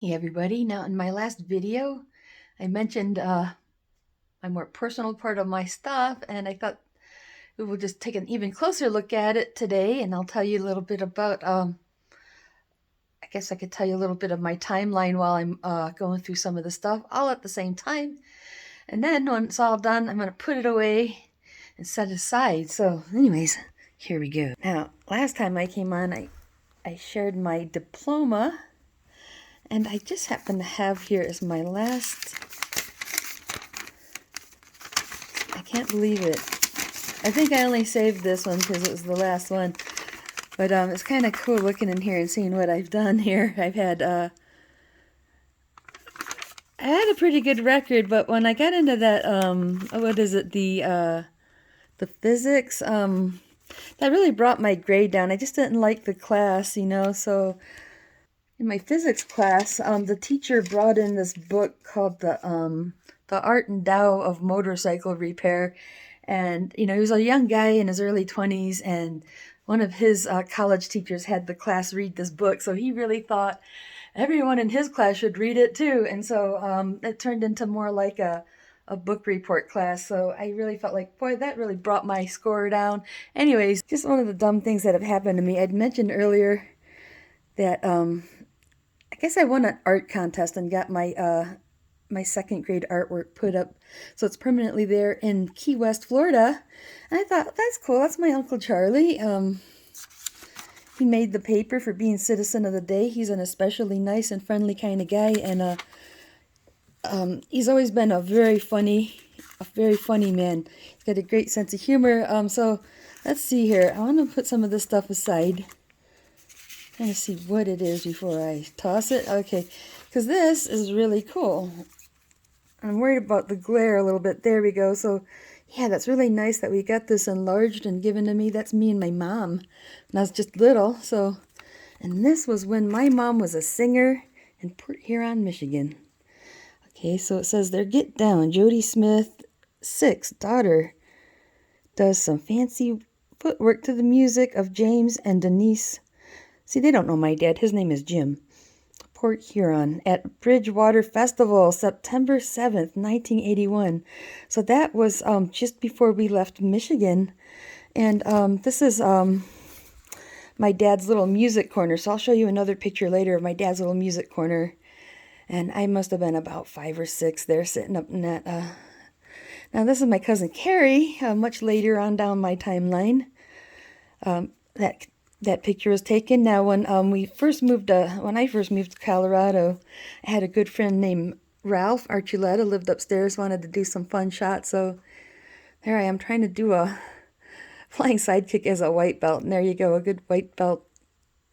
Hey everybody, now in my last video I mentioned a more personal part of my stuff, and I thought we will just take an even closer look at it today, and I'll tell you a little bit about I guess I could tell you a little bit of my timeline while I'm going through some of the stuff all at the same time. And then when it's all done, I'm going to put it away and set it aside. So anyways, here we go. Now, last time I came on, I shared my diploma, and I just happen to have here as my last. I can't believe it. I think I only saved this one because it was the last one. But it's kind of cool looking in here and seeing what I've done here. I had a pretty good record, but when I got into that, what is it, the physics, that really brought my grade down. I just didn't like the class, so in my physics class, the teacher brought in this book called the Art and Tao of Motorcycle Repair. And, he was a young guy in his early 20s, and one of his college teachers had the class read this book. So he really thought everyone in his class should read it too. And so it turned into more like a book report class. So I really felt like, boy, that really brought my score down. Anyways, just one of the dumb things that have happened to me. I'd mentioned earlier that I guess I won an art contest and got my second grade artwork put up, so it's permanently there in Key West, Florida. And I thought, that's cool. That's my Uncle Charlie. He made the paper for being Citizen of the Day. He's an especially nice and friendly kind of guy, and he's always been a very funny man. He's got a great sense of humor. So let's see here. I want to put some of this stuff aside. Trying to see what it is before I toss it. Okay, because this is really cool. I'm worried about the glare a little bit. There we go. So, yeah, that's really nice that we got this enlarged and given to me. That's me and my mom when I was just little. So, and this was when my mom was a singer in Port Huron, Michigan. Okay, so it says there, get down. Jody Smith, 6, daughter, does some fancy footwork to the music of James and Denise. See, they don't know my dad. His name is Jim. Port Huron at Bridgewater Festival, September 7th, 1981. So that was just before we left Michigan. And this is my dad's little music corner. So I'll show you another picture later of my dad's little music corner. And I must have been about 5 or 6 there sitting up in that. Now this is my cousin Carrie, much later on down my timeline. That picture was taken. Now, when I first moved to Colorado, I had a good friend named Ralph Archuleta lived upstairs, wanted to do some fun shots. So there I am trying to do a flying sidekick as a white belt. And there you go, a good white belt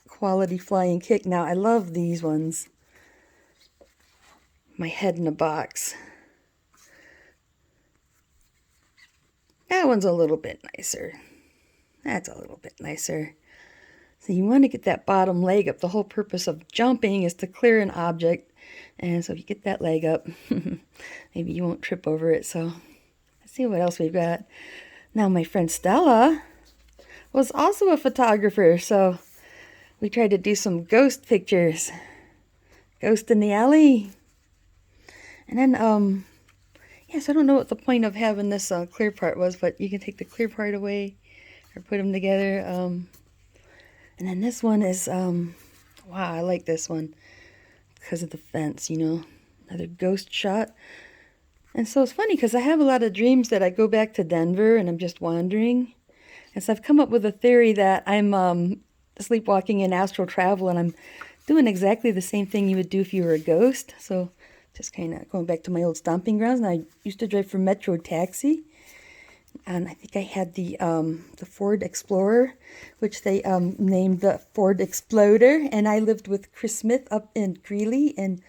quality flying kick. Now, I love these ones. My head in a box. That one's a little bit nicer. That's a little bit nicer. So you want to get that bottom leg up. The whole purpose of jumping is to clear an object. And so if you get that leg up, maybe you won't trip over it. So let's see what else we've got. Now my friend Stella was also a photographer. So we tried to do some ghost pictures. Ghost in the alley. And then, yes, I don't know what the point of having this clear part was, but you can take the clear part away or put them together. And then this one is, wow, I like this one because of the fence, another ghost shot. And so it's funny because I have a lot of dreams that I go back to Denver and I'm just wandering. And so I've come up with a theory that I'm sleepwalking in astral travel, and I'm doing exactly the same thing you would do if you were a ghost. So just kind of going back to my old stomping grounds. And I used to drive for Metro Taxi. And I think I had the Ford Explorer, which they named the Ford Exploder. And I lived with Chris Smith up in Greeley, and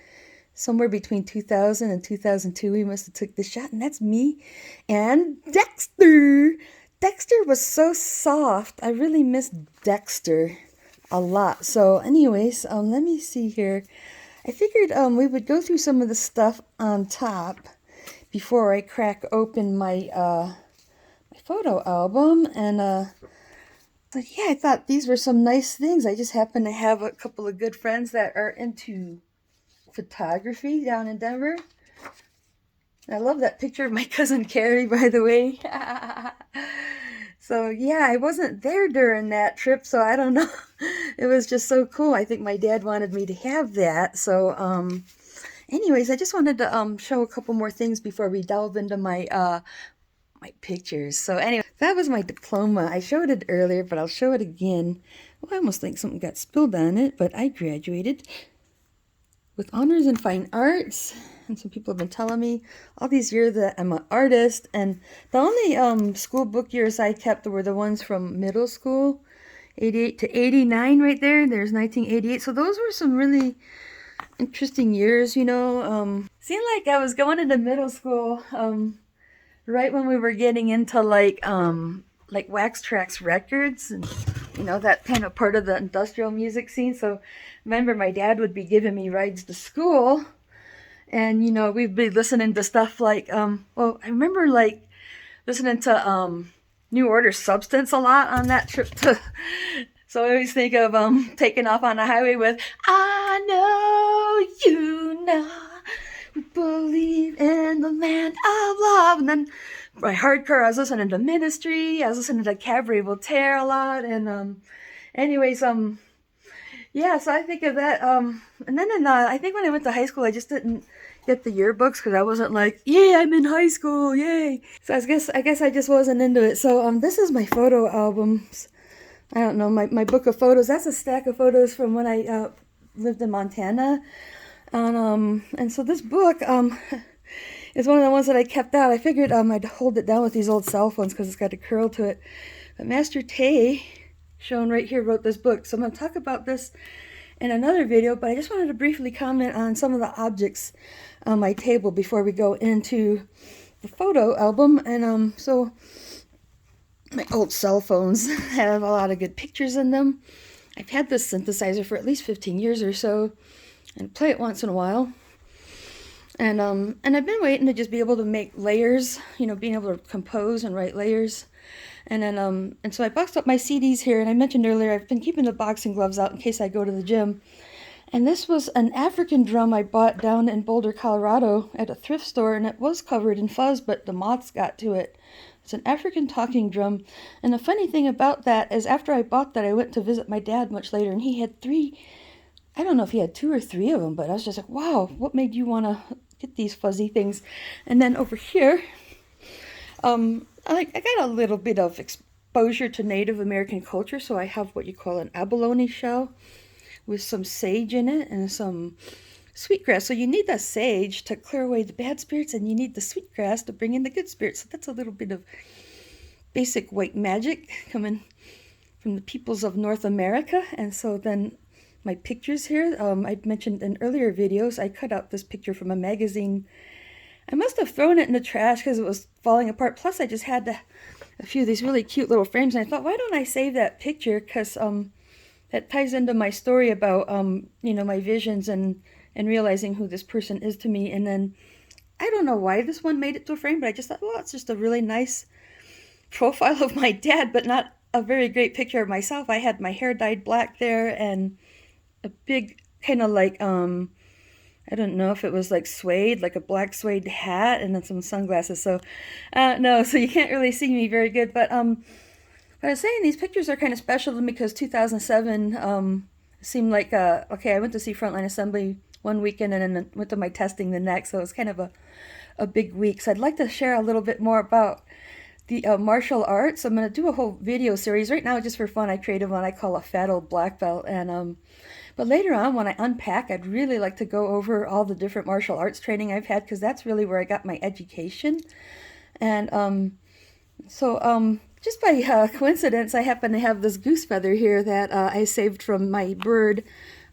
somewhere between 2000 and 2002, we must have took the shot. And that's me and Dexter. Dexter was so soft. I really miss Dexter a lot. So anyways, let me see here. I figured we would go through some of the stuff on top before I crack open my photo album. And but yeah, I thought these were some nice things. I just happen to have a couple of good friends that are into photography down in Denver. I love that picture of my cousin Carrie, by the way. So yeah, I wasn't there during that trip, so I don't know. It was just so cool. I think my dad wanted me to have that. So anyways, I just wanted to show a couple more things before we delve into my pictures. So anyway, that was my diploma. I showed it earlier, but I'll show it again. Oh, I almost think something got spilled on it, but I graduated with honors in fine arts. And some people have been telling me all these years that I'm an artist. And the only school book years I kept were the ones from middle school, 88 to 89 right there. There's 1988. So those were some really interesting years, you know. Seemed like I was going into middle school right when we were getting into like Wax Trax Records and you know, that kind of part of the industrial music scene. So remember my dad would be giving me rides to school and, you know, we'd be listening to stuff like, well, I remember like listening to New Order Substance a lot on that trip to, so I always think of taking off on the highway with, I know you know, we believe in the land of love. And then by hardcore, I was listening to Ministry, I was listening to Cabaret Voltaire a lot, and anyways, yeah, so I think of that, and then I think when I went to high school, I just didn't get the yearbooks because I wasn't like, yay, I'm in high school, yay. So I guess I just wasn't into it. So this is my photo albums. I don't know, my book of photos. That's a stack of photos from when I lived in Montana. And so this book is one of the ones that I kept out. I figured I'd hold it down with these old cell phones because it's got a curl to it. But Master Tay, shown right here, wrote this book. So I'm going to talk about this in another video, but I just wanted to briefly comment on some of the objects on my table before we go into the photo album. And so my old cell phones have a lot of good pictures in them. I've had this synthesizer for at least 15 years or so and play it once in a while. And I've been waiting to just be able to make layers, you know, being able to compose and write layers. And then and so I boxed up my CDs here, and I mentioned earlier I've been keeping the boxing gloves out in case I go to the gym. And this was an African drum I bought down in Boulder, Colorado at a thrift store, and it was covered in fuzz, but the moths got to it. It's an African talking drum. And the funny thing about that is after I bought that, I went to visit my dad much later, and he had three, I don't know if he had 2 or 3 of them, but I was just like, wow, what made you want to get these fuzzy things? And then over here, I got a little bit of exposure to Native American culture, so I have what you call an abalone shell with some sage in it and some sweetgrass. So you need the sage to clear away the bad spirits, and you need the sweetgrass to bring in the good spirits. So that's a little bit of basic white magic coming from the peoples of North America. And so then my pictures here, I mentioned in earlier videos, I cut out this picture from a magazine. I must have thrown it in the trash because it was falling apart. Plus, I just had a few of these really cute little frames, and I thought, why don't I save that picture? Because that ties into my story about you know, my visions and realizing who this person is to me. And then I don't know why this one made it to a frame, but I just thought, well, it's just a really nice profile of my dad, but not a very great picture of myself. I had my hair dyed black there and a big kind of like I don't know if it was like suede, like a black suede hat, and then some sunglasses. So no, so you can't really see me very good. But I was saying these pictures are kind of special to me because 2007 seemed like okay, I went to see Frontline Assembly one weekend and then went to my testing the next, so it was kind of a big week. So I'd like to share a little bit more about the martial arts. I'm going to do a whole video series right now just for fun. I created one I call a fat old black belt, and but later on when I unpack, I'd really like to go over all the different martial arts training I've had, because that's really where I got my education. And so just by coincidence, I happen to have this goose feather here that I saved from my bird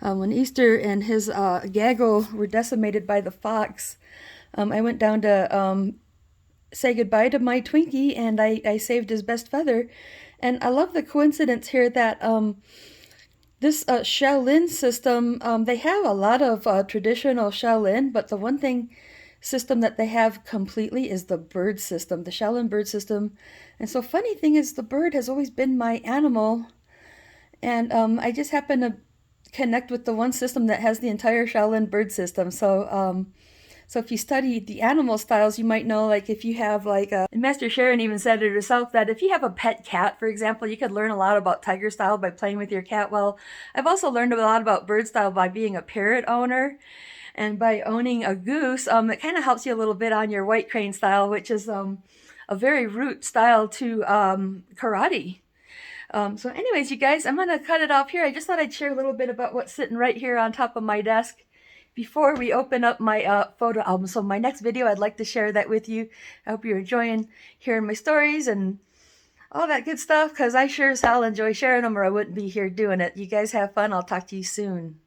when Easter and his gaggle were decimated by the fox. I went down to say goodbye to my Twinkie, and I saved his best feather. And I love the coincidence here that this Shaolin system, they have a lot of traditional Shaolin, but the one thing system that they have completely is the bird system, the Shaolin bird system. And so funny thing is, the bird has always been my animal, and I just happen to connect with the one system that has the entire Shaolin bird system. So if you study the animal styles, you might know, like, if you have like a, and Master Sharon even said it herself, that if you have a pet cat, for example, you could learn a lot about tiger style by playing with your cat. Well, I've also learned a lot about bird style by being a parrot owner. And by owning a goose, it kind of helps you a little bit on your white crane style, which is a very root style to karate. So anyways, you guys, I'm going to cut it off here. I just thought I'd share a little bit about what's sitting right here on top of my desk before we open up my photo album. So my next video, I'd like to share that with you. I hope you're enjoying hearing my stories and all that good stuff, because I sure as hell enjoy sharing them, or I wouldn't be here doing it. You guys have fun. I'll talk to you soon.